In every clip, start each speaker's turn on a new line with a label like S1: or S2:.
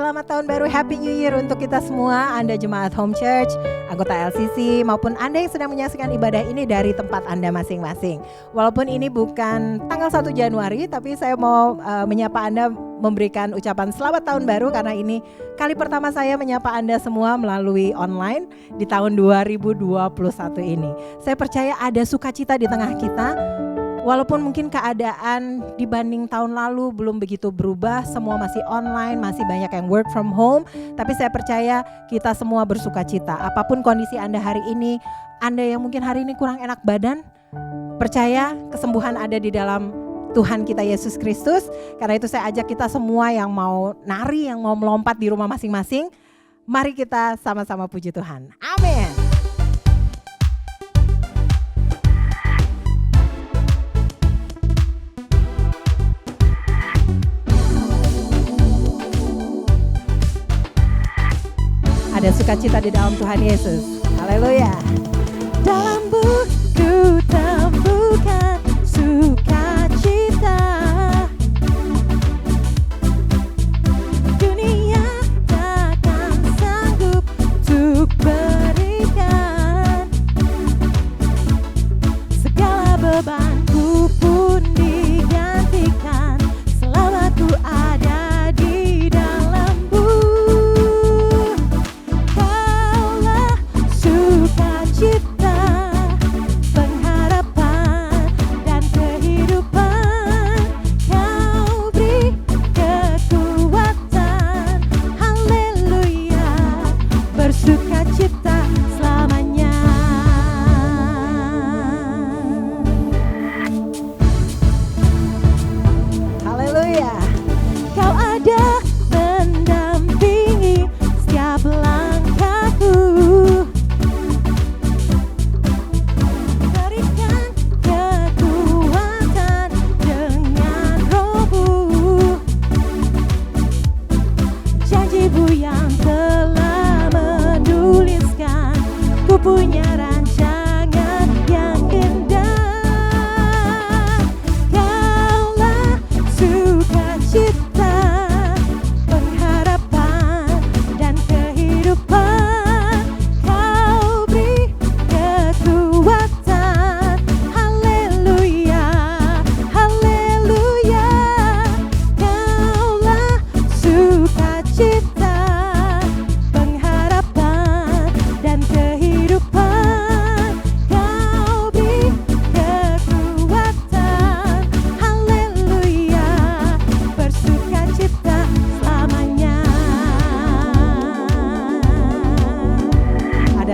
S1: Selamat tahun baru, Happy New Year untuk kita semua, Anda jemaat Home Church, anggota LCC, maupun Anda yang sedang menyaksikan ibadah ini dari tempat Anda masing-masing. Walaupun ini bukan tanggal 1 Januari, tapi saya mau menyapa Anda, memberikan ucapan selamat tahun baru, karena ini kali pertama saya menyapa Anda semua melalui online di tahun 2021 ini. Saya percaya ada sukacita di tengah kita. Walaupun mungkin keadaan dibanding tahun lalu belum begitu berubah, semua masih online, masih banyak yang work from home, tapi saya percaya kita semua bersuka cita. Apapun kondisi Anda hari ini, Anda yang mungkin hari ini kurang enak badan, percaya kesembuhan ada di dalam Tuhan kita Yesus Kristus. Karena itu saya ajak kita semua yang mau nari, yang mau melompat di rumah masing-masing, mari kita sama-sama puji Tuhan. Amin. Ada sukacita di dalam Tuhan Yesus. Haleluya. Dalam buku temukan sukacita. Dunia takkan sanggup untuk berikan. Segala bebanku pun digantikan selama ku ada di dalam-Mu. Sukacita, pengharapan dan kehidupan, Kau beri kekuatan, haleluya, bersukacita selamanya. Haleluya, Kau ada mendampingi setiap langkahku. Yang telah menuliskan, ku punya rancangan yang indah. Kaulah sukacita, pengharapan dan kehidupan, Kau beri kekuatan, haleluya, haleluya. Kaulah sukacita,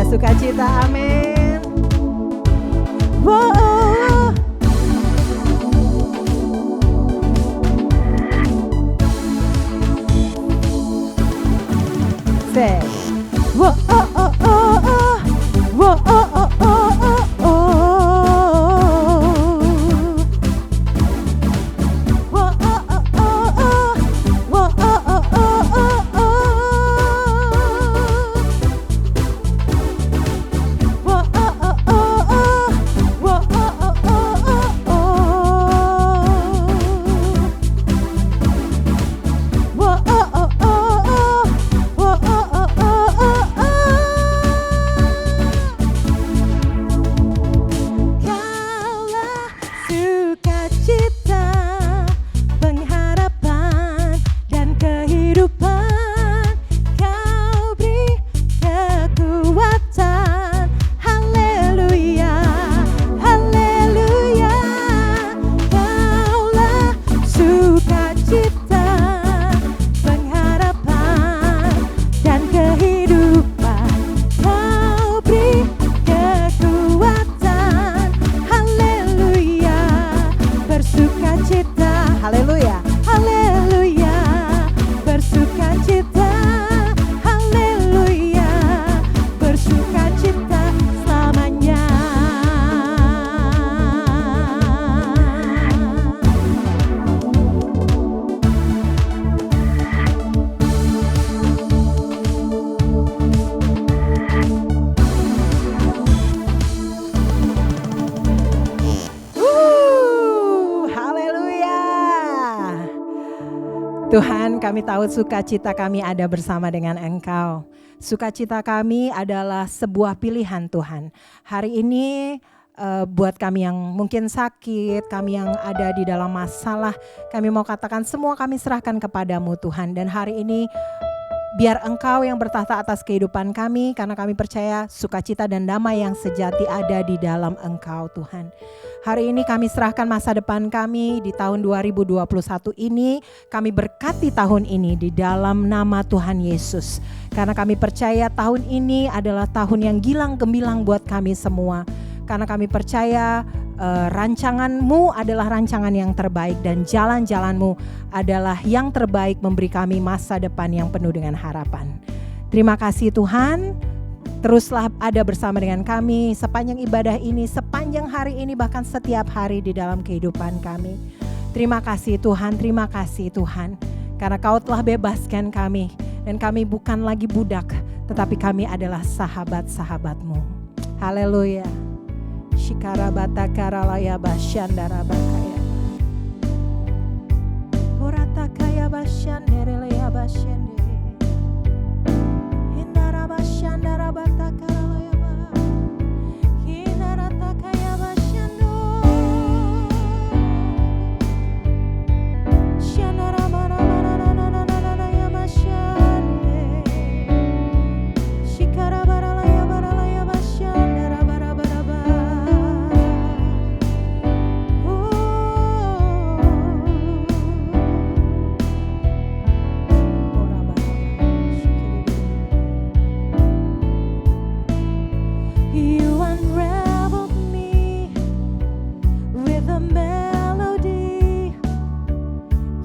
S1: sukacita, amin. Wow. Say, wow, oh, oh, oh, oh. Wow, oh, oh, oh, oh, oh. Wow, oh, oh, oh, oh. Wow, oh, oh, oh, oh, oh. kami tahu sukacita kami ada bersama dengan Engkau. Sukacita kami adalah sebuah pilihan Tuhan. Hari ini buat kami yang mungkin sakit, kami yang ada di dalam masalah, kami mau katakan semua kami serahkan kepadamu Tuhan. Dan hari ini biar Engkau yang bertahta atas kehidupan kami, karena kami percaya sukacita dan damai yang sejati ada di dalam Engkau Tuhan. Hari ini kami serahkan masa depan kami di tahun 2021 ini. Kami berkati tahun ini di dalam nama Tuhan Yesus. Karena kami percaya tahun ini adalah tahun yang gilang gemilang buat kami semua. Karena kami percaya rancangan-Mu adalah rancangan yang terbaik dan jalan-jalan-Mu adalah yang terbaik memberi kami masa depan yang penuh dengan harapan. Terima kasih Tuhan. Teruslah ada bersama dengan kami sepanjang ibadah ini, sepanjang hari ini, bahkan setiap hari di dalam kehidupan kami. Terima kasih Tuhan, terima kasih Tuhan. Karena Kau telah bebaskan kami. Dan kami bukan lagi budak, tetapi kami adalah sahabat-sahabat-Mu. Haleluya. Shikarabata karalaya basyandara bakaya. Orata kaya basyanderelea basyende. Hindara basyandara bata karalaya ba. Hindarata kaya basyando. Shandara bara bara na na na na ya basyande. Shikara bara la ya basyandara bara bara ba. You unraveled me with a melody.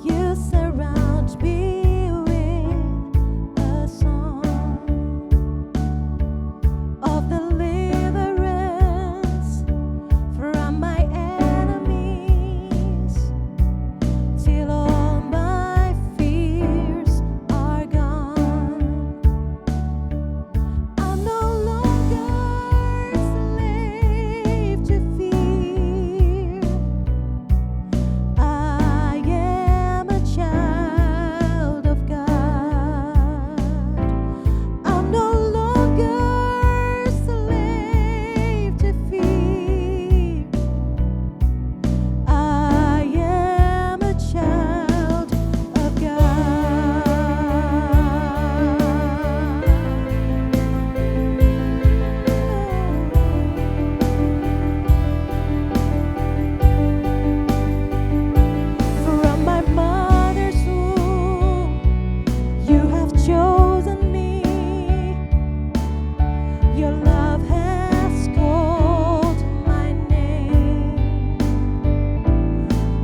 S1: You surround me with a song of deliverance from my enemies, till all my fears are gone. I'm no longer slave to fear. I am a child of God. I'm no longer slave to fear. I am a child of God. From my mother's womb, you have chosen me. Your love has called my name.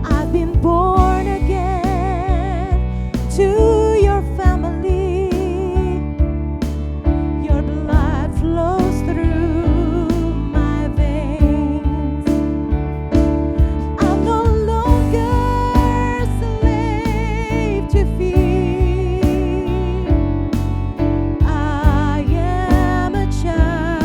S1: I've been born again to your family. Your blood flows through my veins. I'm no longer slave to fear. I am a child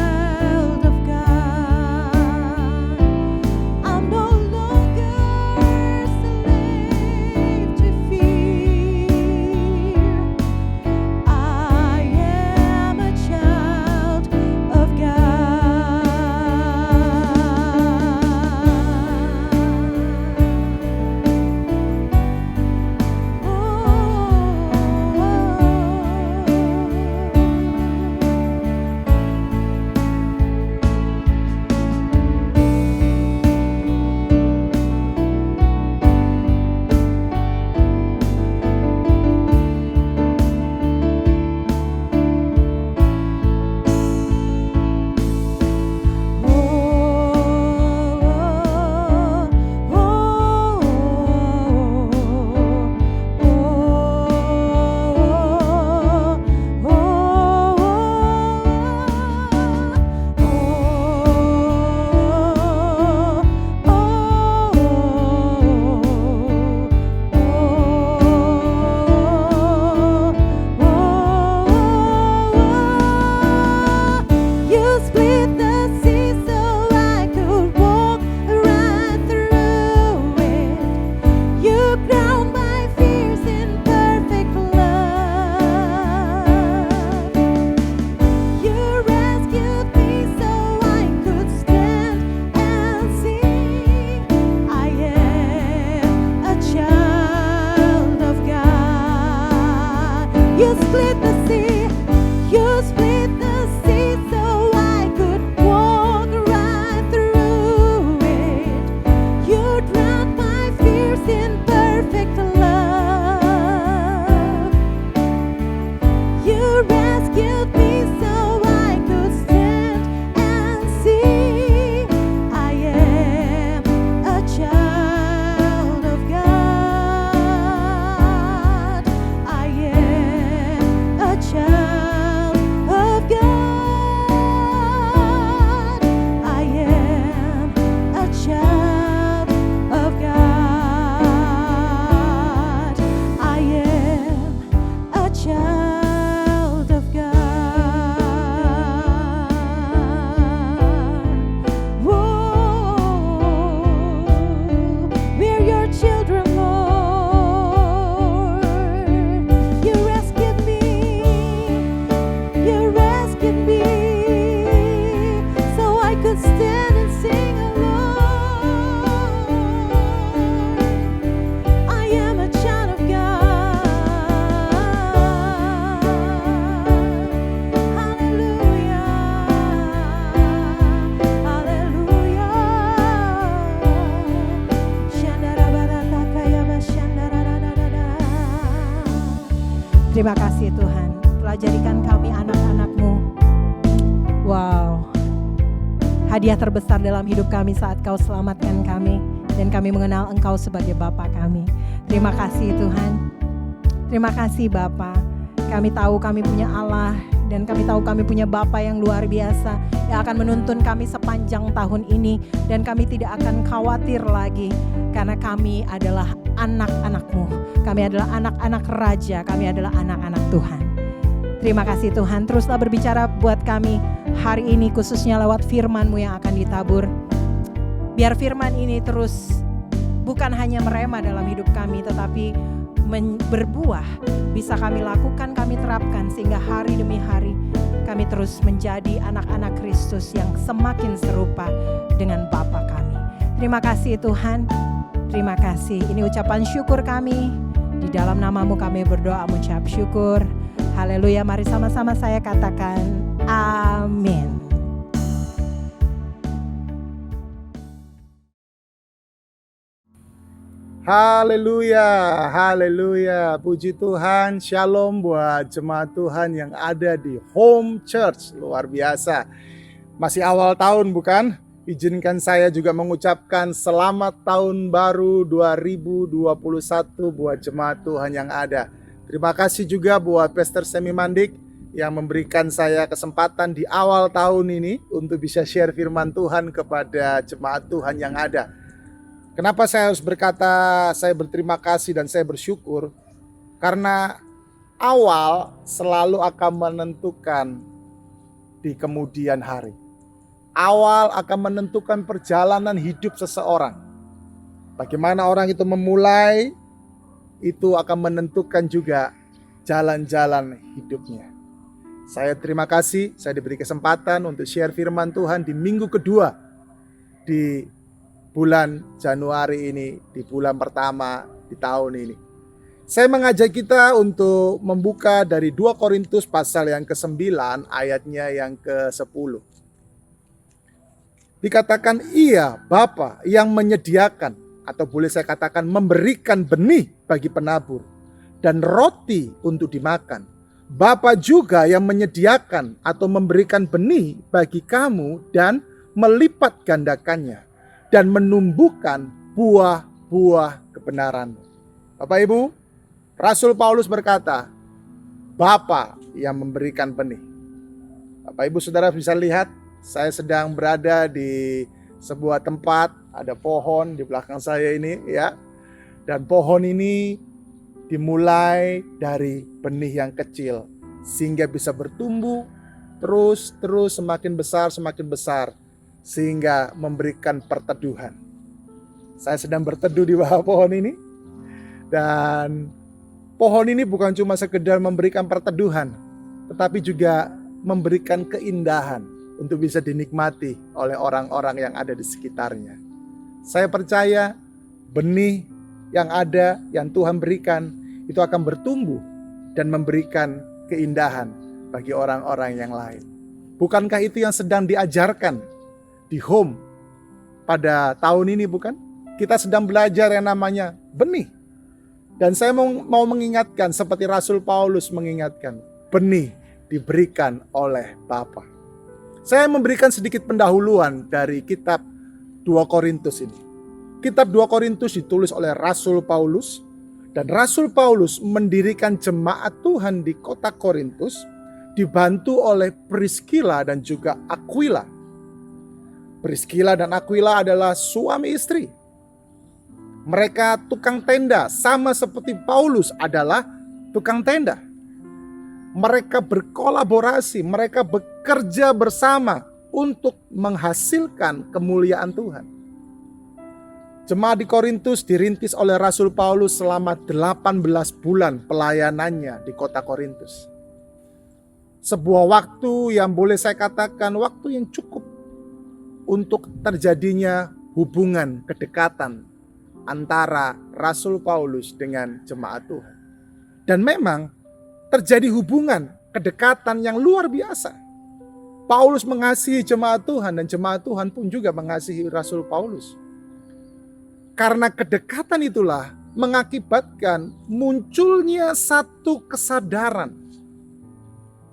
S1: rescued me so I could stand and see. I am a child of God. I am a child of God. I am a child of God. I am a child of God. Whoa, we're your children, Lord. You rescued me. You rescued me so I could stand and sing alone. I am a child of God. Hallelujah. Hallelujah. Shandarabarakaya bashandaradadada. Terima kasih Tuhan telah jadikan kami anak-anak-Mu. Wow, hadiah terbesar dalam hidup kami saat Kau selamatkan kami dan kami mengenal Engkau sebagai Bapa kami. Terima kasih Tuhan. Terima kasih Bapa. Kami tahu kami punya Allah dan kami tahu kami punya Bapa yang luar biasa yang akan menuntun kami sepanjang tahun ini dan kami tidak akan khawatir lagi karena kami adalah anak-anak-Mu. Kami adalah anak-anak Raja, kami adalah anak-anak Tuhan. Terima kasih Tuhan, teruslah berbicara buat kami hari ini khususnya lewat firman-Mu yang akan ditabur. Biar firman ini terus bukan hanya merema dalam hidup kami tetapi berbuah, bisa kami lakukan, kami terapkan sehingga hari demi hari kami terus menjadi anak-anak Kristus yang semakin serupa dengan Bapa kami. Terima kasih Tuhan, terima kasih. Ini ucapan syukur kami, di dalam nama-Mu kami berdoa mengucap syukur. Haleluya, mari sama-sama saya katakan amin.
S2: Haleluya, haleluya, puji Tuhan, shalom buat jemaat Tuhan yang ada di Home Church, luar biasa. Masih awal tahun bukan? Izinkan saya juga mengucapkan selamat tahun baru 2021 buat jemaat Tuhan yang ada. Terima kasih juga buat Pastor Semi Mandik yang memberikan saya kesempatan di awal tahun ini untuk bisa share firman Tuhan kepada jemaat Tuhan yang ada. Kenapa saya harus berkata saya berterima kasih dan saya bersyukur? Karena awal selalu akan menentukan di kemudian hari. Awal akan menentukan perjalanan hidup seseorang. Bagaimana orang itu memulai, itu akan menentukan juga jalan-jalan hidupnya. Saya terima kasih, saya diberi kesempatan untuk share firman Tuhan di minggu kedua di bulan Januari ini, di bulan pertama di tahun ini. Saya mengajak kita untuk membuka dari 2 Korintus pasal yang ke-9 ayatnya yang ke-10. Dikatakan Ia Bapa yang menyediakan, atau boleh saya katakan memberikan benih bagi penabur dan roti untuk dimakan. Bapa juga yang menyediakan atau memberikan benih bagi kamu dan melipat gandakannya dan menumbuhkan buah-buah kebenaran. Bapak Ibu, Rasul Paulus berkata, Bapa yang memberikan benih. Bapak Ibu Saudara bisa lihat, saya sedang berada di sebuah tempat, ada pohon di belakang saya ini ya. Dan pohon ini dimulai dari benih yang kecil sehingga bisa bertumbuh terus semakin besar sehingga memberikan perteduhan. Saya sedang berteduh di bawah pohon ini dan pohon ini bukan cuma sekedar memberikan perteduhan tetapi juga memberikan keindahan untuk bisa dinikmati oleh orang-orang yang ada di sekitarnya. Saya percaya benih yang ada, yang Tuhan berikan, itu akan bertumbuh dan memberikan keindahan bagi orang-orang yang lain. Bukankah itu yang sedang diajarkan di Home pada tahun ini, bukan? Kita sedang belajar yang namanya benih. Dan saya mau mengingatkan seperti Rasul Paulus mengingatkan, benih diberikan oleh Bapa. Saya memberikan sedikit pendahuluan dari kitab 2 Korintus ini. Kitab 2 Korintus ditulis oleh Rasul Paulus, dan Rasul Paulus mendirikan jemaat Tuhan di kota Korintus dibantu oleh Priscilla dan juga Aquila. Priscilla dan Aquila adalah suami istri. Mereka tukang tenda, sama seperti Paulus adalah tukang tenda. Mereka berkolaborasi, mereka bekerja bersama untuk menghasilkan kemuliaan Tuhan. Jemaat di Korintus dirintis oleh Rasul Paulus selama 18 bulan pelayanannya di kota Korintus. Sebuah waktu yang boleh saya katakan waktu yang cukup untuk terjadinya hubungan kedekatan antara Rasul Paulus dengan jemaat Tuhan. Dan memang terjadi hubungan kedekatan yang luar biasa. Paulus mengasihi jemaat Tuhan dan jemaat Tuhan pun juga mengasihi Rasul Paulus. Karena kedekatan itulah mengakibatkan munculnya satu kesadaran,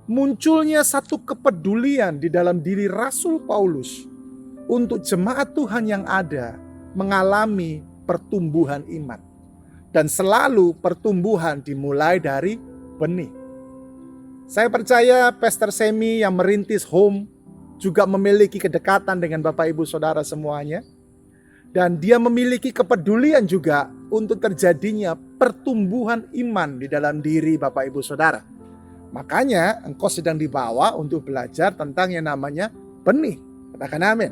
S2: munculnya satu kepedulian di dalam diri Rasul Paulus untuk jemaat Tuhan yang ada mengalami pertumbuhan iman. Dan selalu pertumbuhan dimulai dari benih. Saya percaya Pastor Semi yang merintis Home juga memiliki kedekatan dengan Bapak Ibu Saudara semuanya. Dan dia memiliki kepedulian juga untuk terjadinya pertumbuhan iman di dalam diri Bapak Ibu Saudara. Makanya engkau sedang dibawa untuk belajar tentang yang namanya benih. Katakan amin.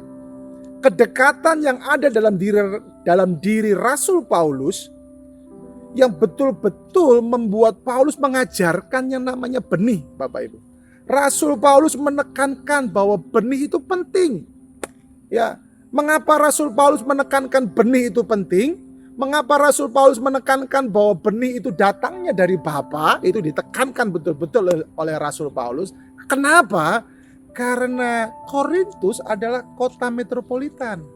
S2: Kedekatan yang ada dalam diri Rasul Paulus yang betul-betul membuat Paulus mengajarkan yang namanya benih, Bapak Ibu. Rasul Paulus menekankan bahwa benih itu penting. Ya, mengapa Rasul Paulus menekankan benih itu penting? Mengapa Rasul Paulus menekankan bahwa benih itu datangnya dari Bapa? Itu ditekankan betul-betul oleh Rasul Paulus. Kenapa? Karena Korintus adalah kota metropolitan.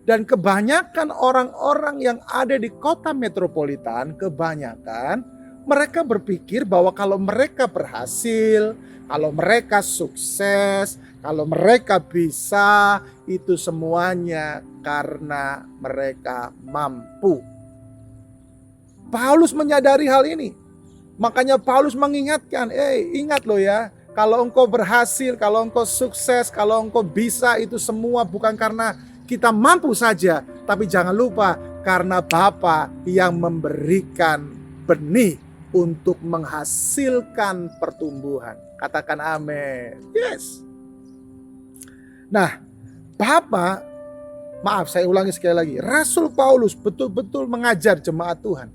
S2: Dan kebanyakan orang-orang yang ada di kota metropolitan, kebanyakan mereka berpikir bahwa kalau mereka berhasil, kalau mereka sukses, kalau mereka bisa, itu semuanya karena mereka mampu. Paulus menyadari hal ini. Makanya Paulus mengingatkan, ingat loh ya, kalau engkau berhasil, kalau engkau sukses, kalau engkau bisa, itu semua bukan karena kita mampu saja, tapi jangan lupa karena Bapa yang memberikan benih untuk menghasilkan pertumbuhan. Katakan amin. Yes. Nah, saya ulangi sekali lagi. Rasul Paulus betul-betul mengajar jemaat Tuhan.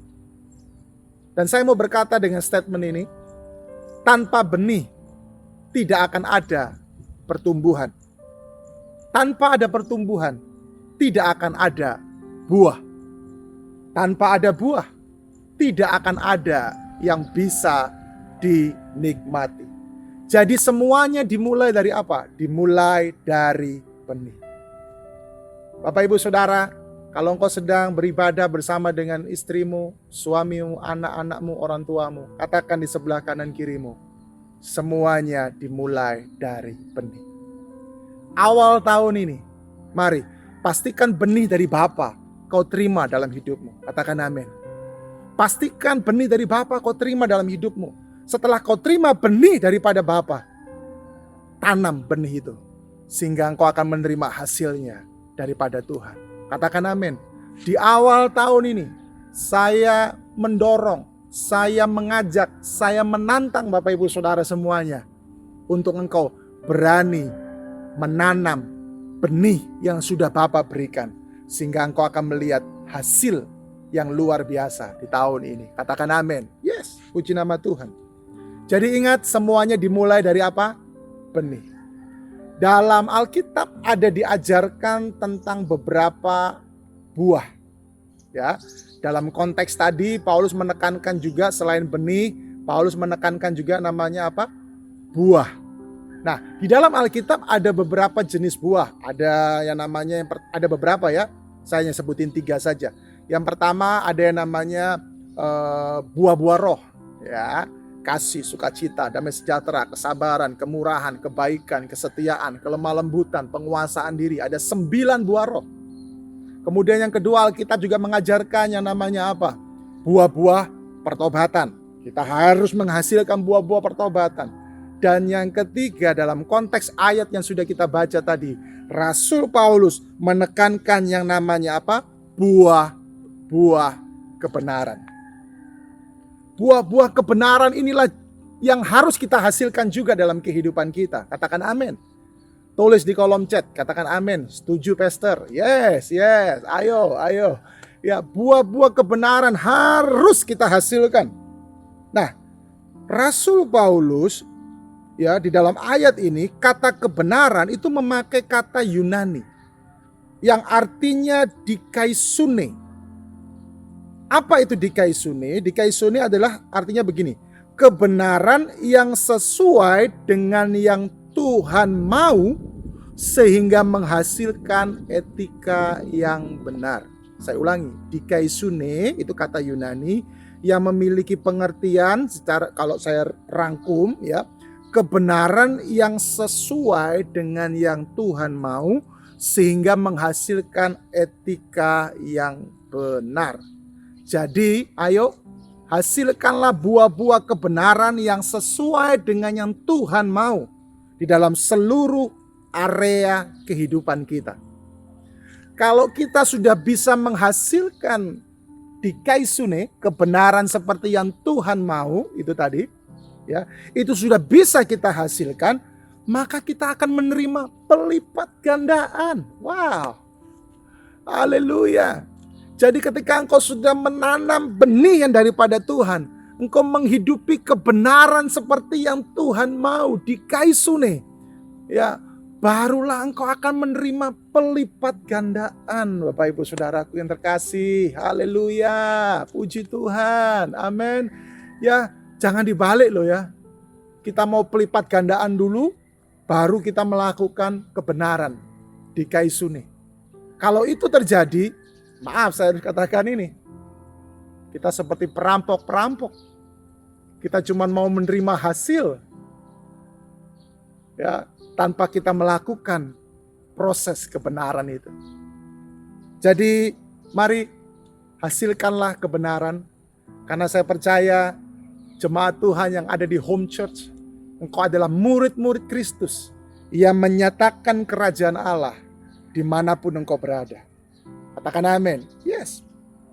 S2: Dan saya mau berkata dengan statement ini, tanpa benih tidak akan ada pertumbuhan. Tanpa ada pertumbuhan, tidak akan ada buah. Tanpa ada buah, tidak akan ada yang bisa dinikmati. Jadi semuanya dimulai dari apa? Dimulai dari benih. Bapak Ibu Saudara, kalau engkau sedang beribadah bersama dengan istrimu, suamimu, anak-anakmu, orang tuamu, katakan di sebelah kanan kirimu, semuanya dimulai dari benih. Awal tahun ini, mari pastikan benih dari Bapa kau terima dalam hidupmu. Katakan amin. Pastikan benih dari Bapa kau terima dalam hidupmu. Setelah kau terima benih daripada Bapa, tanam benih itu, sehingga engkau akan menerima hasilnya daripada Tuhan. Katakan amin. Di awal tahun ini, saya mendorong, saya mengajak, saya menantang Bapak Ibu Saudara semuanya untuk engkau berani menanam benih yang sudah Bapa berikan, sehingga engkau akan melihat hasil yang luar biasa di tahun ini. Katakan amin. Yes, puji nama Tuhan. Jadi ingat, semuanya dimulai dari apa? Benih. Dalam Alkitab ada diajarkan tentang beberapa buah. Ya, dalam konteks tadi Paulus menekankan juga selain benih, Paulus menekankan juga namanya apa? Buah. Nah, di dalam Alkitab ada beberapa jenis buah. Ada yang namanya, ada beberapa ya. Saya hanya sebutin 3 saja. Yang pertama ada yang namanya buah-buah roh. Ya, kasih, sukacita, damai sejahtera, kesabaran, kemurahan, kebaikan, kesetiaan, kelemah lembutan, penguasaan diri. Ada 9 buah roh. Kemudian yang kedua, Alkitab juga mengajarkan yang namanya apa? Buah-buah pertobatan. Kita harus menghasilkan buah-buah pertobatan. Dan yang ketiga, dalam konteks ayat yang sudah kita baca tadi, Rasul Paulus menekankan yang namanya apa? Buah-buah kebenaran. Buah-buah kebenaran inilah yang harus kita hasilkan juga dalam kehidupan kita. Katakan amin. Tulis di kolom chat, katakan amin. Setuju, Pastor? Yes. Ayo. Ya, buah-buah kebenaran harus kita hasilkan. Nah, Rasul Paulus ya di dalam ayat ini kata kebenaran itu memakai kata Yunani yang artinya dikaisune. Apa itu dikaisune? Dikaisune adalah artinya begini, kebenaran yang sesuai dengan yang Tuhan mau sehingga menghasilkan etika yang benar. Saya ulangi, dikaisune itu kata Yunani yang memiliki pengertian secara, kalau saya rangkum ya, kebenaran yang sesuai dengan yang Tuhan mau sehingga menghasilkan etika yang benar. Jadi ayo hasilkanlah buah-buah kebenaran yang sesuai dengan yang Tuhan mau di dalam seluruh area kehidupan kita. Kalau kita sudah bisa menghasilkan dikaisune, kebenaran seperti yang Tuhan mau, itu tadi, ya, itu sudah bisa kita hasilkan, maka kita akan menerima pelipat gandaan. Wow. Haleluya. Jadi ketika engkau sudah menanam benih yang daripada Tuhan, engkau menghidupi kebenaran seperti yang Tuhan mau, dikaisune, ya, barulah engkau akan menerima pelipat gandaan. Bapak Ibu Saudaraku yang terkasih, haleluya, puji Tuhan, amin. Ya, jangan dibalik loh ya. Kita mau pelipat gandaan dulu, baru kita melakukan kebenaran, dikaisune. Kalau itu terjadi, maaf saya harus katakan ini, kita seperti perampok-perampok. Kita cuma mau menerima hasil, ya, tanpa kita melakukan proses kebenaran itu. Jadi mari hasilkanlah kebenaran, karena saya percaya jemaat Tuhan yang ada di Home Church, engkau adalah murid-murid Kristus yang menyatakan kerajaan Allah dimanapun engkau berada. Katakan amin. Yes.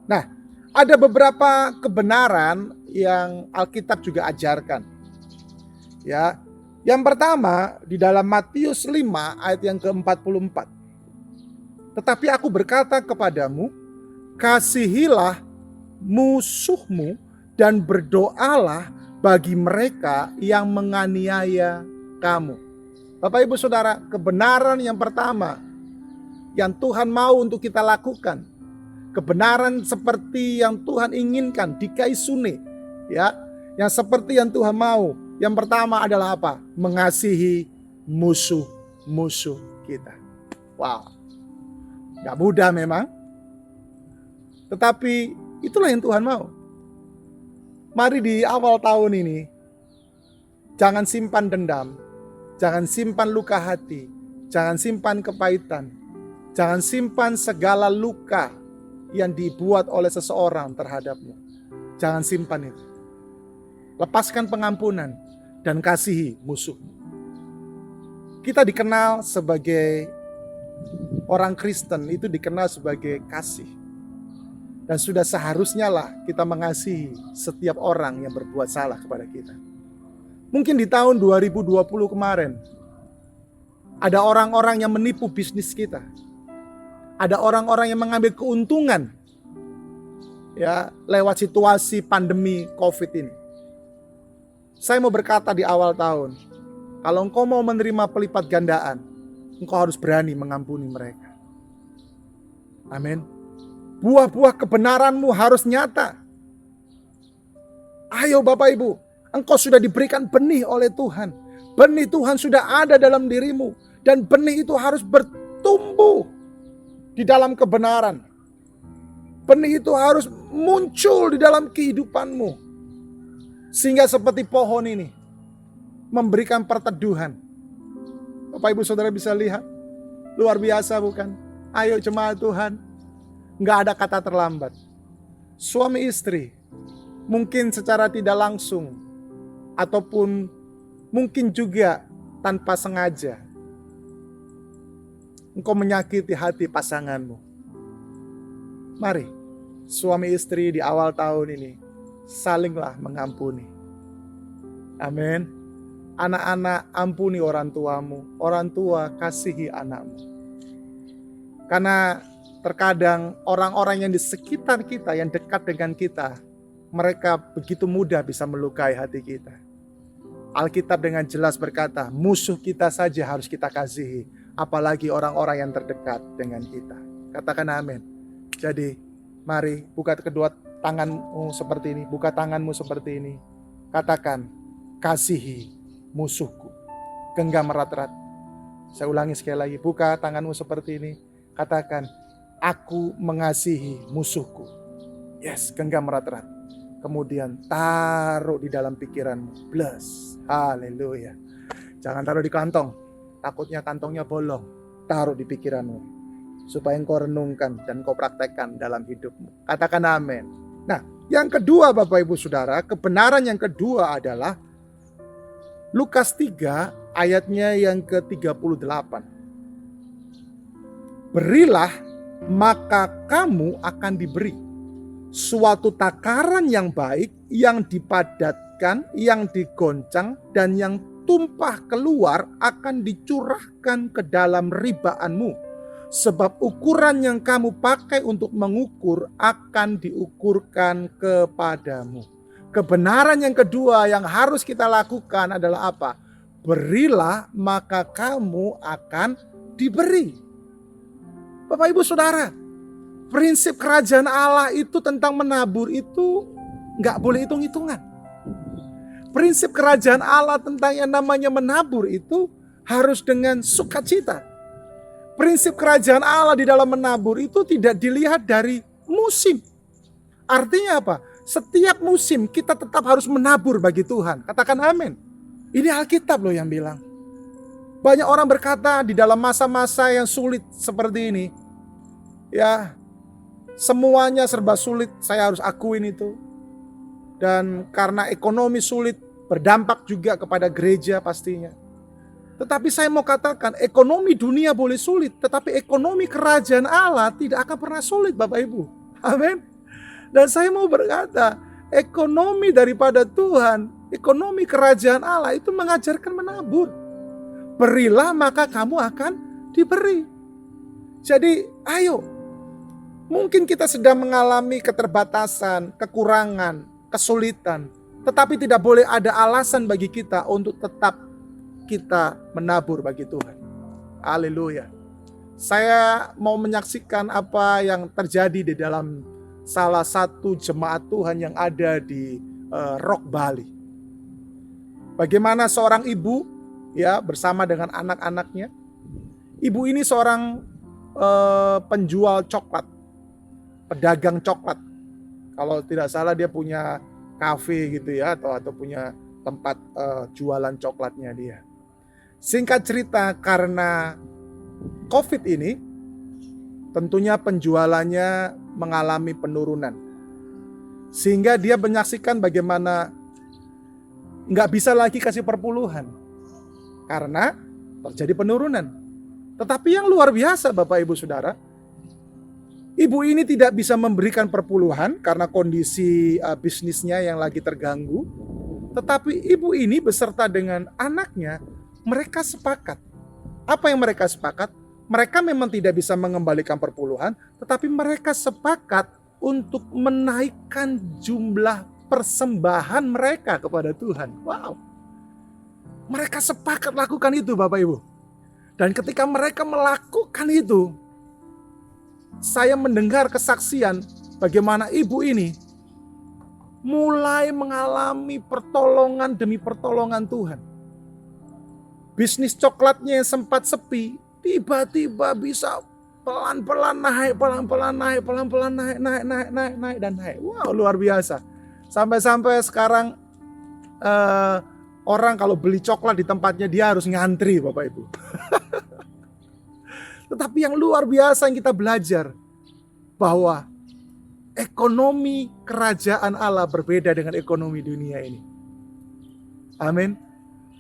S2: Nah, ada beberapa kebenaran yang Alkitab juga ajarkan. Ya, yang pertama di dalam Matius 5 ayat yang ke-44. Tetapi aku berkata kepadamu, kasihilah musuhmu dan berdoalah bagi mereka yang menganiaya kamu. Bapak Ibu Saudara, kebenaran yang pertama yang Tuhan mau untuk kita lakukan, kebenaran seperti yang Tuhan inginkan, dikaisune, ya, yang seperti yang Tuhan mau. Yang pertama adalah apa? Mengasihi musuh-musuh kita. Wow, gak mudah memang, tetapi itulah yang Tuhan mau. Mari di awal tahun ini, jangan simpan dendam, jangan simpan luka hati, jangan simpan kepahitan, jangan simpan segala luka yang dibuat oleh seseorang terhadapmu. Jangan simpan itu. Lepaskan pengampunan dan kasihi musuhmu. Kita dikenal sebagai orang Kristen, itu dikenal sebagai kasih. Dan sudah seharusnya lah kita mengasihi setiap orang yang berbuat salah kepada kita. Mungkin di tahun 2020 kemarin, ada orang-orang yang menipu bisnis kita. Ada orang-orang yang mengambil keuntungan ya lewat situasi pandemi COVID ini. Saya mau berkata di awal tahun, kalau engkau mau menerima pelipat gandaan, engkau harus berani mengampuni mereka. Amin. Buah-buah kebenaranmu harus nyata. Ayo Bapak Ibu, engkau sudah diberikan benih oleh Tuhan. Benih Tuhan sudah ada dalam dirimu. Dan benih itu harus bertumbuh di dalam kebenaran. Benih itu harus muncul di dalam kehidupanmu. Sehingga seperti pohon ini memberikan perteduhan. Bapak Ibu Saudara bisa lihat, luar biasa bukan? Ayo jemaat Tuhan, nggak ada kata terlambat. Suami istri mungkin secara tidak langsung ataupun mungkin juga tanpa sengaja engkau menyakiti hati pasanganmu. Mari suami istri di awal tahun ini salinglah mengampuni. Amin. Anak-anak, ampuni orang tuamu. Orang tua, kasihi anakmu. Karena terkadang orang-orang yang di sekitar kita, yang dekat dengan kita, mereka begitu mudah bisa melukai hati kita. Alkitab dengan jelas berkata, musuh kita saja harus kita kasihi, apalagi orang-orang yang terdekat dengan kita. Katakan amin. Jadi, mari buka kedua tanganmu seperti ini, buka tanganmu seperti ini. Katakan, kasihi musuhku. Genggam erat-erat. Saya ulangi sekali lagi, buka tanganmu seperti ini. Katakan, aku mengasihi musuhku. Yes, genggam erat-erat. Kemudian taruh di dalam pikiranmu. Bless. Haleluya. Jangan taruh di kantong. Takutnya kantongnya bolong. Taruh di pikiranmu. Supaya engkau renungkan dan engkau praktekkan dalam hidupmu. Katakan amin. Nah, yang kedua Bapak Ibu Saudara, kebenaran yang kedua adalah Lukas 3 ayatnya yang ke-38. Berilah maka kamu akan diberi. Suatu takaran yang baik, yang dipadatkan, yang digoncang, dan yang tumpah keluar akan dicurahkan ke dalam ribaanmu. Sebab ukuran yang kamu pakai untuk mengukur akan diukurkan kepadamu. Kebenaran yang kedua yang harus kita lakukan adalah apa? Berilah maka kamu akan diberi. Bapak Ibu Saudara, prinsip kerajaan Allah itu tentang menabur itu nggak boleh hitung-hitungan. Prinsip kerajaan Allah tentang yang namanya menabur itu harus dengan sukacita. Prinsip kerajaan Allah di dalam menabur itu tidak dilihat dari musim. Artinya apa? Setiap musim kita tetap harus menabur bagi Tuhan. Katakan amin. Ini Alkitab loh yang bilang. Banyak orang berkata di dalam masa-masa yang sulit seperti ini, ya semuanya serba sulit, saya harus akuin itu. Dan karena ekonomi sulit, berdampak juga kepada gereja pastinya. Tetapi saya mau katakan, ekonomi dunia boleh sulit, tetapi ekonomi kerajaan Allah tidak akan pernah sulit Bapak Ibu. Amin. Dan saya mau berkata, ekonomi daripada Tuhan, ekonomi kerajaan Allah itu mengajarkan menabur. Berilah maka kamu akan diberi. Jadi ayo, mungkin kita sedang mengalami keterbatasan, kekurangan, kesulitan. Tetapi tidak boleh ada alasan bagi kita untuk tetap kita menabur bagi Tuhan. Haleluya. Saya mau menyaksikan apa yang terjadi di dalam salah satu jemaat Tuhan yang ada di Rock Bali. Bagaimana seorang ibu ya bersama dengan anak-anaknya. Ibu ini seorang penjual coklat, pedagang coklat. Kalau tidak salah dia punya kafe gitu ya, atau punya tempat jualan coklatnya dia. Singkat cerita, karena COVID ini tentunya penjualannya mengalami penurunan. Sehingga dia menyaksikan bagaimana nggak bisa lagi kasih perpuluhan. Karena terjadi penurunan. Tetapi yang luar biasa Bapak Ibu Saudara, ibu ini tidak bisa memberikan perpuluhan karena kondisi bisnisnya yang lagi terganggu. Tetapi ibu ini beserta dengan anaknya, mereka sepakat. Apa yang mereka sepakat? Mereka memang tidak bisa mengembalikan perpuluhan, tetapi mereka sepakat untuk menaikkan jumlah persembahan mereka kepada Tuhan. Wow. Mereka sepakat lakukan itu Bapak Ibu. Dan ketika mereka melakukan itu, saya mendengar kesaksian bagaimana ibu ini mulai mengalami pertolongan demi pertolongan Tuhan. Bisnis coklatnya yang sempat sepi, tiba-tiba bisa pelan-pelan naik, pelan-pelan naik, pelan-pelan naik, dan naik. Wow, luar biasa. Sampai-sampai sekarang orang kalau beli coklat di tempatnya dia harus ngantri, Bapak Ibu. Tetapi yang luar biasa yang kita belajar, bahwa ekonomi kerajaan Allah berbeda dengan ekonomi dunia ini. Amin.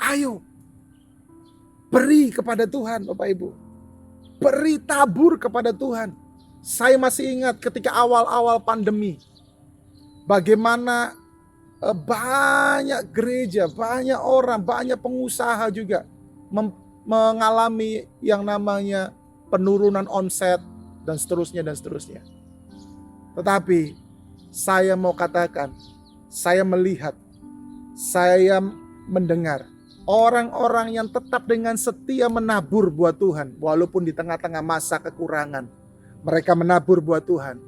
S2: Ayo, beri kepada Tuhan, Bapak Ibu. Beri, tabur kepada Tuhan. Saya masih ingat ketika awal-awal pandemi, bagaimana banyak gereja, banyak orang, banyak pengusaha juga mengalami yang namanya penurunan omset dan seterusnya dan seterusnya. Tetapi saya mau katakan, saya melihat, saya mendengar orang-orang yang tetap dengan setia menabur buat Tuhan, walaupun di tengah-tengah masa kekurangan, mereka menabur buat Tuhan.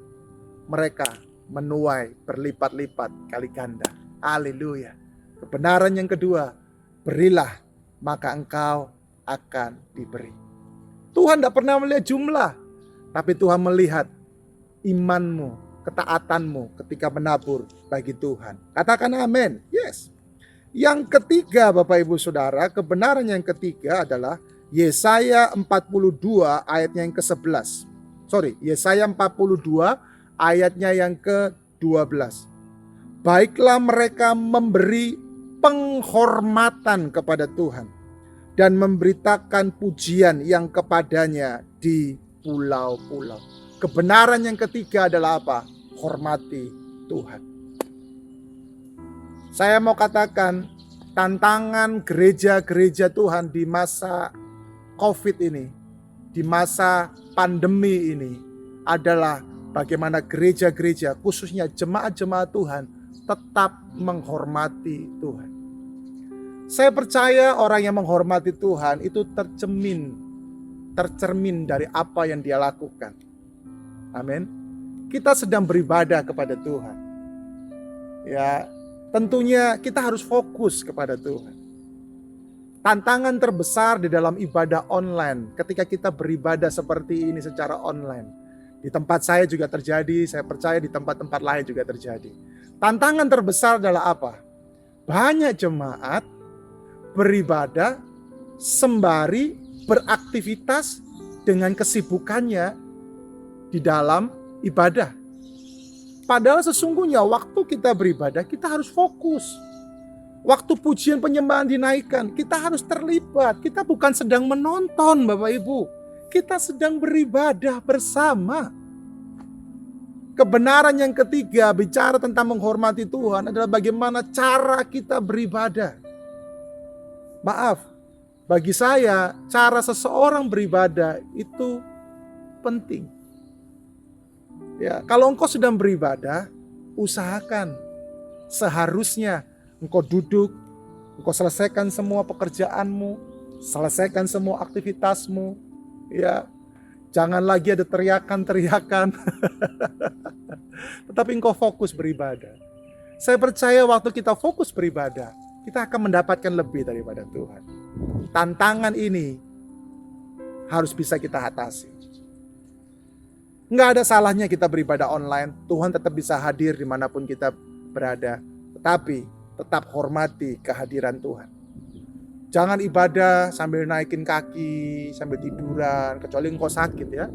S2: Mereka menuai berlipat-lipat kali ganda. Haleluya. Kebenaran yang kedua, berilah maka engkau akan diberi. Tuhan tidak pernah melihat jumlah, tapi Tuhan melihat imanmu, ketaatanmu ketika menabur bagi Tuhan. Katakan amin. Yes. Yang ketiga, Bapak Ibu Saudara, kebenaran yang ketiga adalah Yesaya 42 ayatnya yang ke-11. Yesaya 42 ayatnya yang ke-12. Baiklah mereka memberi penghormatan kepada Tuhan dan memberitakan pujian yang kepadanya di pulau-pulau. Kebenaran yang ketiga adalah apa? Hormati Tuhan. Saya mau katakan, tantangan gereja-gereja Tuhan di masa COVID ini, di masa pandemi ini adalah bagaimana gereja-gereja, khususnya jemaat-jemaat Tuhan, tetap menghormati Tuhan. Saya percaya orang yang menghormati Tuhan itu tercermin dari apa yang dia lakukan. Amin. Kita sedang beribadah kepada Tuhan. Ya, tentunya kita harus fokus kepada Tuhan. Tantangan terbesar di dalam ibadah online ketika kita beribadah seperti ini secara online. Di tempat saya juga terjadi, saya percaya di tempat-tempat lain juga terjadi. Tantangan terbesar adalah apa? Banyak jemaat beribadah sembari beraktivitas dengan kesibukannya di dalam ibadah. Padahal sesungguhnya waktu kita beribadah kita harus fokus. Waktu pujian penyembahan dinaikkan kita harus terlibat. Kita bukan sedang menonton, Bapak Ibu. Kita sedang beribadah bersama. Kebenaran yang ketiga bicara tentang menghormati Tuhan adalah bagaimana cara kita beribadah. Maaf, bagi saya cara seseorang beribadah itu penting. Ya, kalau engkau sedang beribadah, usahakan seharusnya engkau duduk, engkau selesaikan semua pekerjaanmu, selesaikan semua aktivitasmu. Ya, jangan lagi ada teriakan-teriakan. Tetapi engkau fokus beribadah. Saya percaya waktu kita fokus beribadah, kita akan mendapatkan lebih daripada Tuhan. Tantangan ini harus bisa kita atasi. Nggak ada salahnya kita beribadah online. Tuhan tetap bisa hadir dimanapun kita berada. Tetapi tetap hormati kehadiran Tuhan. Jangan ibadah sambil naikin kaki, sambil tiduran, kecuali engkau sakit ya.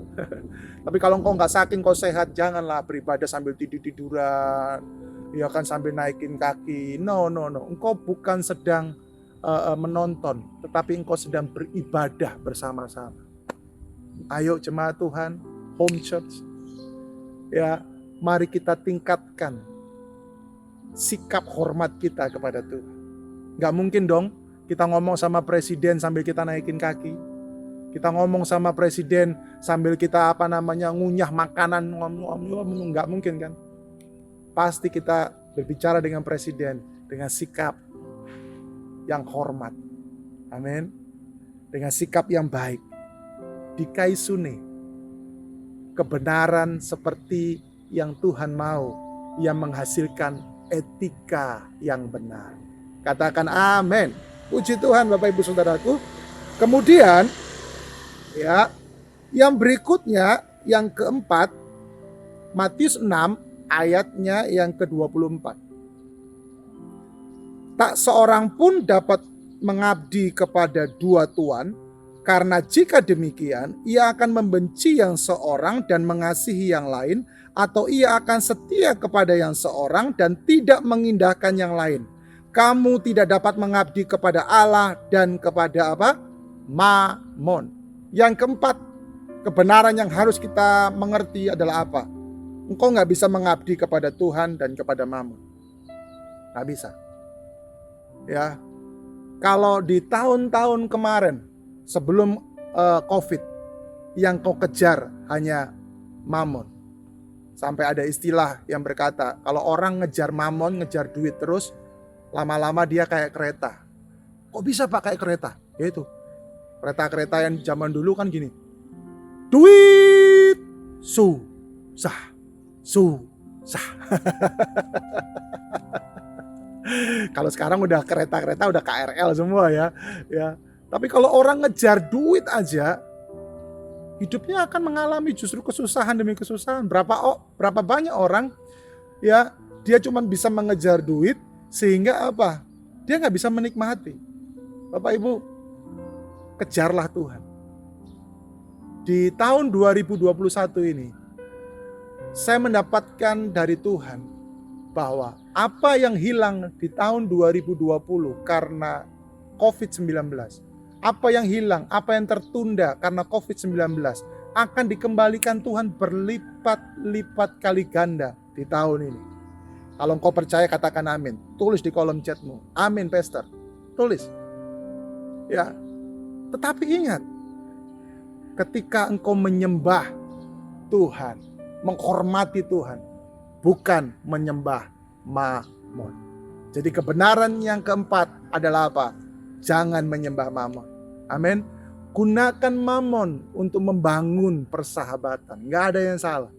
S2: Tapi kalau engkau nggak sakit, engkau sehat, janganlah beribadah sambil tiduran, ya kan sambil naikin kaki. No. Engkau bukan sedang menonton, tetapi engkau sedang beribadah bersama-sama. Ayo jemaat Tuhan, home church, ya, mari kita tingkatkan sikap hormat kita kepada Tuhan. Gak mungkin dong kita ngomong sama presiden sambil kita naikin kaki. Kita ngomong sama presiden sambil kita ngunyah makanan, gak mungkin kan. Pasti kita berbicara dengan presiden dengan sikap yang hormat. Amin. Dengan sikap yang baik. Dikaisune kebenaran seperti yang Tuhan mau, yang menghasilkan etika yang benar. Katakan amin. Puji Tuhan Bapak Ibu Saudaraku. Kemudian ya, yang berikutnya yang keempat, Matius 6 ayatnya yang ke-24. Tak seorang pun dapat mengabdi kepada dua tuan, karena jika demikian, ia akan membenci yang seorang dan mengasihi yang lain, atau ia akan setia kepada yang seorang dan tidak mengindahkan yang lain. Kamu tidak dapat mengabdi kepada Allah dan kepada apa? Mamon. Yang keempat, kebenaran yang harus kita mengerti adalah apa? Engkau nggak bisa mengabdi kepada Tuhan dan kepada Mamon. Nggak bisa. Ya, kalau di tahun-tahun kemarin sebelum COVID, yang kau kejar hanya Mamon. Sampai ada istilah yang berkata, kalau orang ngejar Mamon, ngejar duit terus, lama-lama dia kayak kereta. Kok bisa Pak kayak kereta? Ya itu, kereta-kereta yang zaman dulu kan gini. Duit, susah. Kalau sekarang udah kereta-kereta udah KRL semua ya. Tapi kalau orang ngejar duit aja, hidupnya akan mengalami justru kesusahan demi kesusahan. Berapa banyak orang ya, dia cuma bisa mengejar duit sehingga apa? Dia nggak bisa menikmati. Bapak Ibu, kejarlah Tuhan. Di tahun 2021 ini, saya mendapatkan dari Tuhan bahwa apa yang hilang di tahun 2020 karena COVID-19, apa yang hilang, apa yang tertunda karena COVID-19 akan dikembalikan Tuhan berlipat-lipat kali ganda di tahun ini. Kalau engkau percaya katakan amin. Tulis di kolom chatmu. Amin Pastor. Tulis. Ya. Tetapi ingat, ketika engkau menyembah Tuhan, menghormati Tuhan, bukan menyembah Mamon. Jadi kebenaran yang keempat adalah apa? Jangan menyembah Mamon. Amin. Gunakan Mamon untuk membangun persahabatan. Nggak ada yang salah.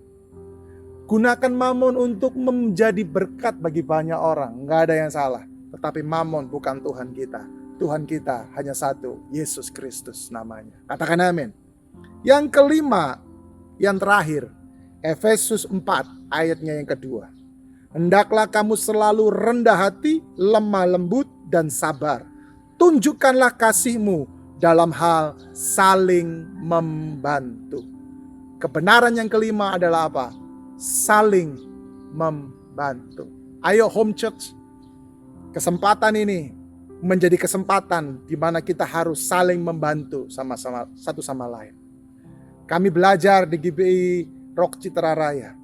S2: Gunakan Mamon untuk menjadi berkat bagi banyak orang. Nggak ada yang salah. Tetapi Mamon bukan Tuhan kita. Tuhan kita hanya satu, Yesus Kristus namanya. Katakan amin. Yang kelima, yang terakhir, Efesus 4 ayatnya yang kedua. Hendaklah kamu selalu rendah hati, lemah lembut, dan sabar. Tunjukkanlah kasihmu dalam hal saling membantu. Kebenaran yang kelima adalah apa? Saling membantu. Ayo Home Church, kesempatan ini menjadi kesempatan di mana kita harus saling membantu sama-sama satu sama lain. Kami belajar di GBI Rock Citra Raya.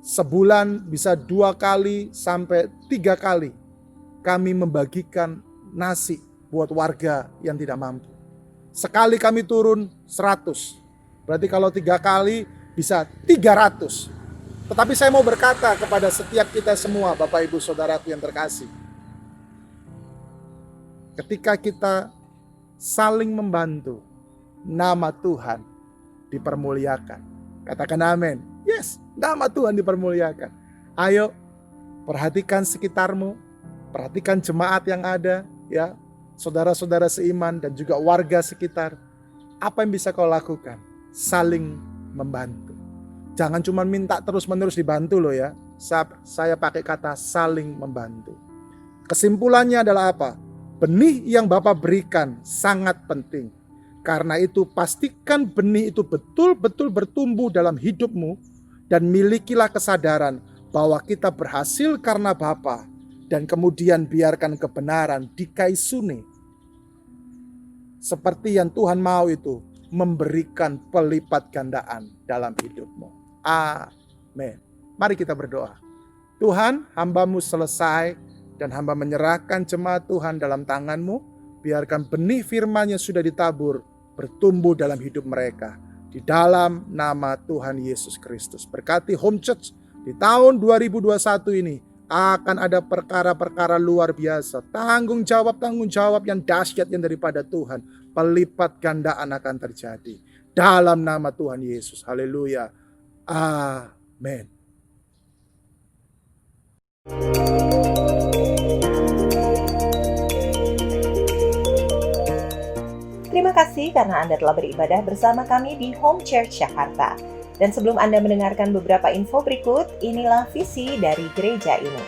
S2: Sebulan bisa 2 kali sampai 3 kali kami membagikan nasi buat warga yang tidak mampu. Sekali kami turun 100. Berarti kalau 3 kali bisa 300. Tetapi saya mau berkata kepada setiap kita semua, Bapak Ibu Saudaraku yang terkasih. Ketika kita saling membantu, nama Tuhan dipermuliakan. Katakan amin. Yes, nama Tuhan dipermuliakan. Ayo, perhatikan sekitarmu, perhatikan jemaat yang ada, ya, saudara-saudara seiman dan juga warga sekitar. Apa yang bisa kau lakukan? Saling membantu. Jangan cuma minta terus-menerus dibantu loh ya. Saya pakai kata saling membantu. Kesimpulannya adalah apa? Benih yang Bapak berikan sangat penting. Karena itu pastikan benih itu betul-betul bertumbuh dalam hidupmu dan milikilah kesadaran bahwa kita berhasil karena Bapa dan kemudian biarkan kebenaran dikaisuni. Seperti yang Tuhan mau itu memberikan pelipat gandaan dalam hidupmu. Amin. Mari kita berdoa. Tuhan, hamba-Mu selesai dan hamba menyerahkan jemaat Tuhan dalam tangan-Mu. Biarkan benih firman yang sudah ditabur bertumbuh dalam hidup mereka. Di dalam nama Tuhan Yesus Kristus. Berkati Home Church di tahun 2021 ini akan ada perkara-perkara luar biasa. Tanggung jawab yang dahsyat yang daripada Tuhan. Pelipat gandaan akan terjadi. Dalam nama Tuhan Yesus. Haleluya. Amin.
S3: Terima kasih karena Anda telah beribadah bersama kami di Home Church Jakarta. Dan sebelum Anda mendengarkan beberapa info berikut, inilah visi dari gereja ini.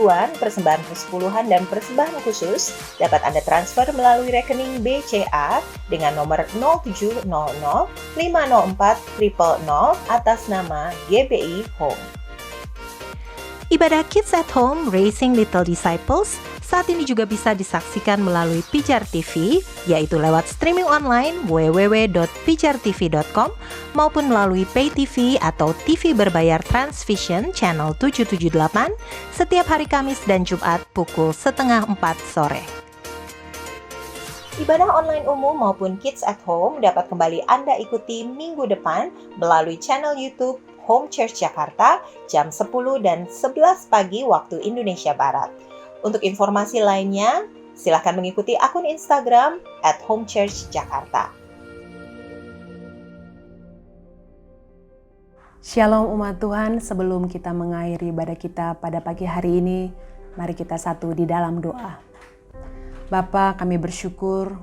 S3: mingguan, persembahan persepuluhan, dan persembahan khusus dapat Anda transfer melalui rekening BCA dengan nomor 0700 504 000 atas nama GBI Home.
S1: Ibadah Kids at Home Raising Little Disciples saat ini juga bisa disaksikan melalui Pijar TV, yaitu lewat streaming online www.pijartv.com maupun melalui Pay TV atau TV berbayar Transvision Channel 778 setiap hari Kamis dan Jumat pukul 3:30 sore.
S3: Ibadah online umum maupun Kids at Home dapat kembali Anda ikuti minggu depan melalui channel YouTube Home Church Jakarta jam 10 dan 11 pagi waktu Indonesia Barat. Untuk informasi lainnya, silakan mengikuti akun Instagram @homechurchjakarta.
S4: Shalom umat Tuhan, sebelum kita mengakhiri ibadah kita pada pagi hari ini, mari kita satu di dalam doa. Bapa, kami bersyukur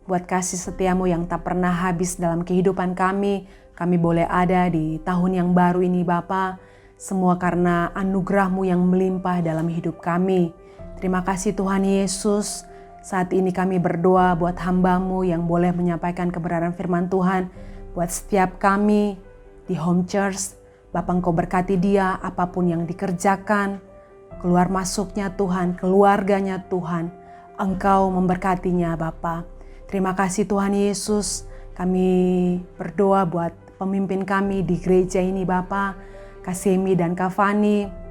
S4: buat kasih setiamu yang tak pernah habis dalam kehidupan kami. Kami boleh ada di tahun yang baru ini Bapa, semua karena anugerah-Mu yang melimpah dalam hidup kami. Terima kasih Tuhan Yesus, saat ini kami berdoa buat hamba-Mu yang boleh menyampaikan kebenaran firman Tuhan, buat setiap kami di Home Church. Bapa, Engkau berkati dia apapun yang dikerjakan, keluar masuknya Tuhan, keluarganya Tuhan, Engkau memberkatinya Bapa. Terima kasih Tuhan Yesus, kami berdoa buat pemimpin kami di gereja ini Bapa, Kak Semi dan Kak Fani.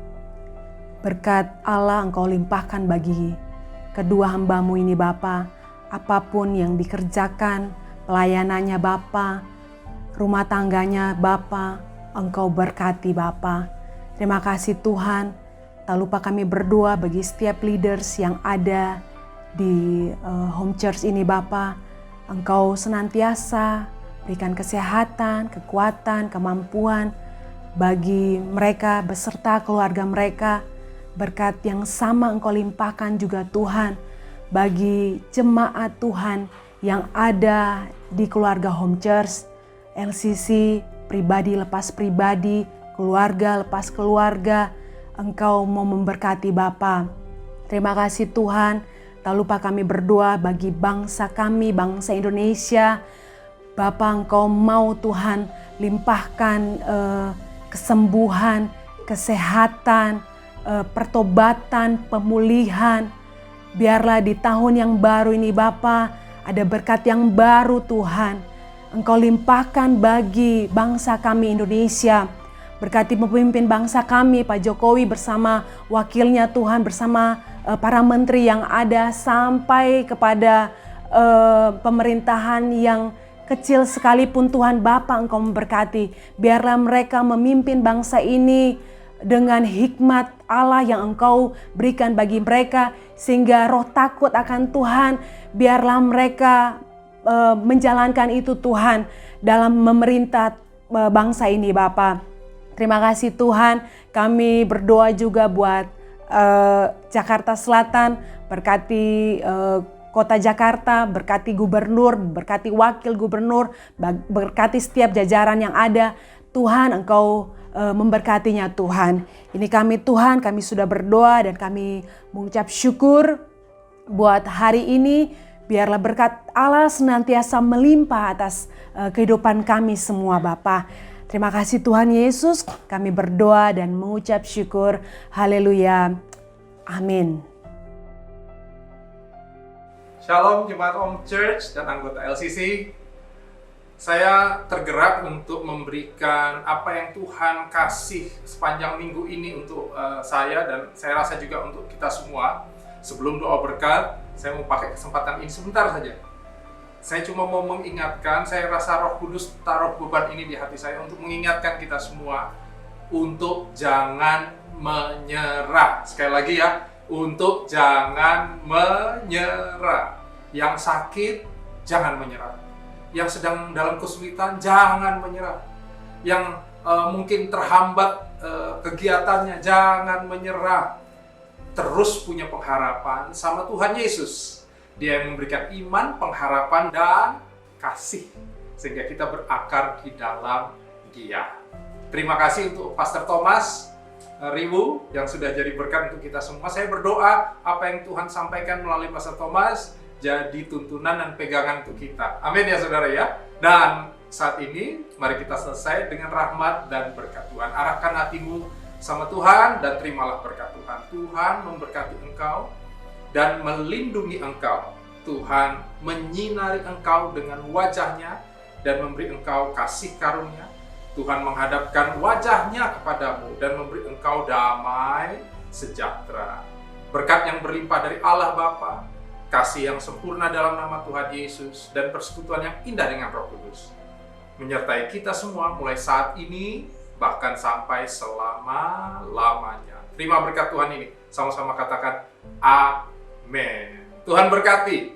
S4: Berkat Allah Engkau limpahkan bagi kedua hamba-Mu ini Bapa, apapun yang dikerjakan, pelayanannya Bapa, rumah tangganya Bapa, Engkau berkati Bapa. Terima kasih Tuhan, tak lupa kami berdoa bagi setiap leaders yang ada di Home Church ini Bapa, Engkau senantiasa berikan kesehatan, kekuatan, kemampuan bagi mereka beserta keluarga mereka. Berkat yang sama Engkau limpahkan juga Tuhan bagi jemaat Tuhan yang ada di keluarga Home Church, LCC, pribadi lepas pribadi, keluarga lepas keluarga. Engkau mau memberkati Bapa. Terima kasih Tuhan. Tak lupa kami berdoa bagi bangsa kami, bangsa Indonesia. Bapa, Engkau mau Tuhan limpahkan kesembuhan, kesehatan, pertobatan, pemulihan. Biarlah di tahun yang baru ini Bapa, ada berkat yang baru Tuhan. Engkau limpahkan bagi bangsa kami Indonesia. Berkati pemimpin bangsa kami, Pak Jokowi bersama wakilnya Tuhan, bersama para menteri yang ada sampai kepada pemerintahan yang kecil sekalipun Tuhan Bapa, Engkau memberkati. Biarlah mereka memimpin bangsa ini dengan hikmat Allah yang Engkau berikan bagi mereka, sehingga roh takut akan Tuhan, biarlah mereka menjalankan itu Tuhan dalam memerintah bangsa ini Bapa. Terima kasih Tuhan, kami berdoa juga buat Jakarta Selatan, berkati Kota Jakarta, berkati gubernur, berkati wakil gubernur, berkati setiap jajaran yang ada. Tuhan, Engkau memberkatinya Tuhan. Ini kami Tuhan, kami sudah berdoa dan kami mengucap syukur buat hari ini. Biarlah berkat Allah senantiasa melimpah atas kehidupan kami semua Bapa. Terima kasih Tuhan Yesus, kami berdoa dan mengucap syukur. Haleluya. Amin.
S5: Shalom Jemaat Home Church dan anggota LCC. Saya tergerak untuk memberikan apa yang Tuhan kasih sepanjang minggu ini untuk saya dan saya rasa juga untuk kita semua. Sebelum doa berkat, saya mau pakai kesempatan ini sebentar saja. Saya cuma mau mengingatkan, saya rasa Roh Kudus taruh beban ini di hati saya untuk mengingatkan kita semua untuk jangan menyerah. Sekali lagi ya, untuk jangan menyerah. Yang sakit, jangan menyerah. Yang sedang dalam kesulitan, jangan menyerah. Yang mungkin terhambat kegiatannya, jangan menyerah. Terus punya pengharapan sama Tuhan Yesus. Dia yang memberikan iman, pengharapan, dan kasih. Sehingga kita berakar di dalam Dia. Terima kasih untuk Pastor Thomas ribu yang sudah jadi berkat untuk kita semua. Saya berdoa apa yang Tuhan sampaikan melalui Pastor Thomas jadi tuntunan dan pegangan untuk kita. Amin ya saudara ya. Dan saat ini mari kita selesai dengan rahmat dan berkat Tuhan. Arahkan hatimu sama Tuhan dan terimalah berkat Tuhan. Tuhan memberkati engkau dan melindungi engkau. Tuhan menyinari engkau dengan wajahnya dan memberi engkau kasih karunia. Tuhan menghadapkan wajahnya kepadamu dan memberi engkau damai sejahtera. Berkat yang berlimpah dari Allah Bapa, kasih yang sempurna dalam nama Tuhan Yesus, dan persekutuan yang indah dengan Roh Kudus menyertai kita semua mulai saat ini bahkan sampai selama-lamanya. Terima berkat Tuhan ini. Sama-sama katakan amin. Tuhan berkati.